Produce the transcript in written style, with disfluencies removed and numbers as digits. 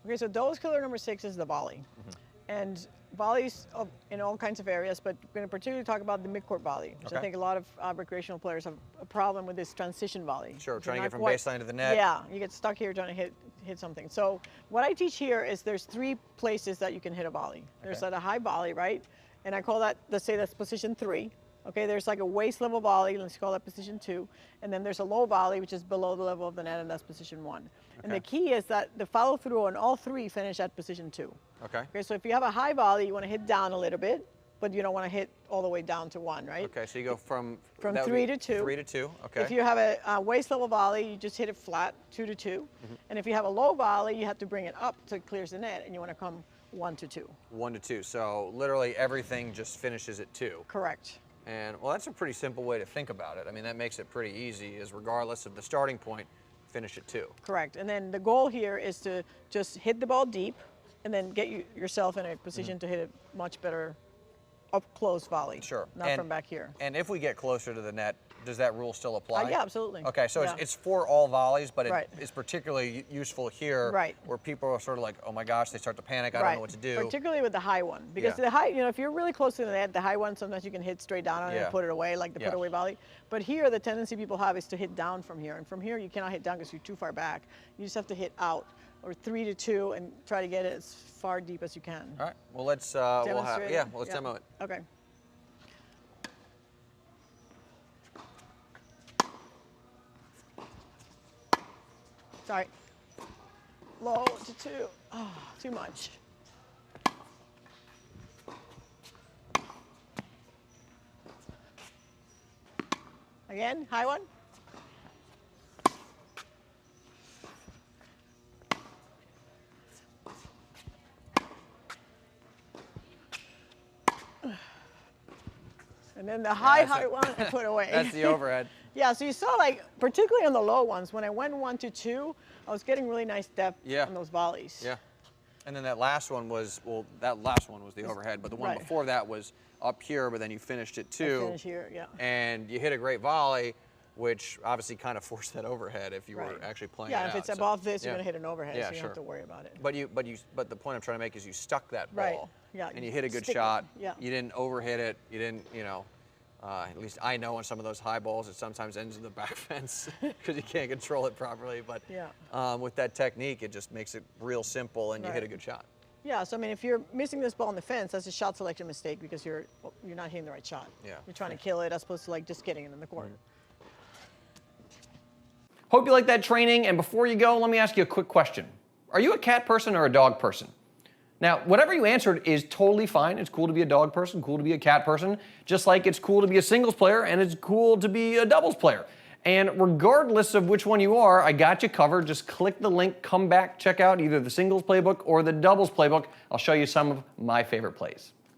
Okay, so dose killer number 6 is the volley. And volleys in all kinds of areas, but we're going to particularly talk about the midcourt volley, which I think a lot of recreational players have a problem with this transition volley. Sure, trying to get from baseline to the net. Yeah, you get stuck here trying to hit something. So what I teach here is there's 3 places that you can hit a volley. There's at a high volley, right? And I call that, let's say that's position 3. Okay, there's like a waist level volley, let's call that position 2. And then there's a low volley, which is below the level of the net, and that's position 1. And the key is that the follow through on all 3 finish at position 2. Okay, so if you have a high volley, you want to hit down a little bit, but you don't want to hit all the way down to 1, right? Okay, so you go from 3 to 2. 3 to 2, okay. If you have a waist level volley, you just hit it flat, 2 to 2. And if you have a low volley, you have to bring it up so it clears the net, and you want to come 1 to 2. 1 to 2, so literally everything just finishes at 2. Correct. And, well, that's a pretty simple way to think about it. I mean, that makes it pretty easy, is regardless of the starting point, finish at 2. Correct. And then the goal here is to just hit the ball deep and then get yourself in a position to hit a much better up-close volley. Sure. Not from back here. And if we get closer to the net, does that rule still apply? Yeah, absolutely. Okay, so it's for all volleys, but Right. it's particularly useful here Right. where people are sort of like, oh my gosh, they start to panic, I don't know what to do. Particularly with the high one. Because the high, if you're really close to the net, the high one, sometimes you can hit straight down on it and put it away, like the put away volley. But here, the tendency people have is to hit down from here. And from here, you cannot hit down because you're too far back. You just have to hit out, or 3 to 2, and try to get it as far deep as you can. All right, well, let's, let's demo it. Okay. Sorry. Low to 2. Oh, too much. Again, high one. And then the high one I put away. That's the overhead. Yeah, so you saw, like, particularly on the low ones, when I went 1 to 2, I was getting really nice depth on those volleys. Yeah. And then that last one was, well, that last one was the overhead, but the one before that was up here, but then you finished it 2. I finished here, yeah. And you hit a great volley, which obviously kind of forced that overhead if you were actually playing it out. Yeah, if it's above this, you're going to hit an overhead, so you don't have to worry about it. But the point I'm trying to make is you stuck that ball. Yeah. And you hit a good shot. Yeah. You didn't overhit it. You didn't, at least I know on some of those high balls it sometimes ends in the back fence because you can't control it properly. But with that technique, it just makes it real simple and you hit a good shot. Yeah, so I mean, if you're missing this ball in the fence, that's a shot selection mistake because you're not hitting the right shot. Yeah. You're trying to kill it as opposed to like just getting it in the corner. Hope you like that training, and before you go, let me ask you a quick question. Are you a cat person or a dog person? Now, whatever you answered is totally fine. It's cool to be a dog person, cool to be a cat person, just like it's cool to be a singles player and it's cool to be a doubles player. And regardless of which one you are, I got you covered. Just click the link, come back, check out either the singles playbook or the doubles playbook. I'll show you some of my favorite plays.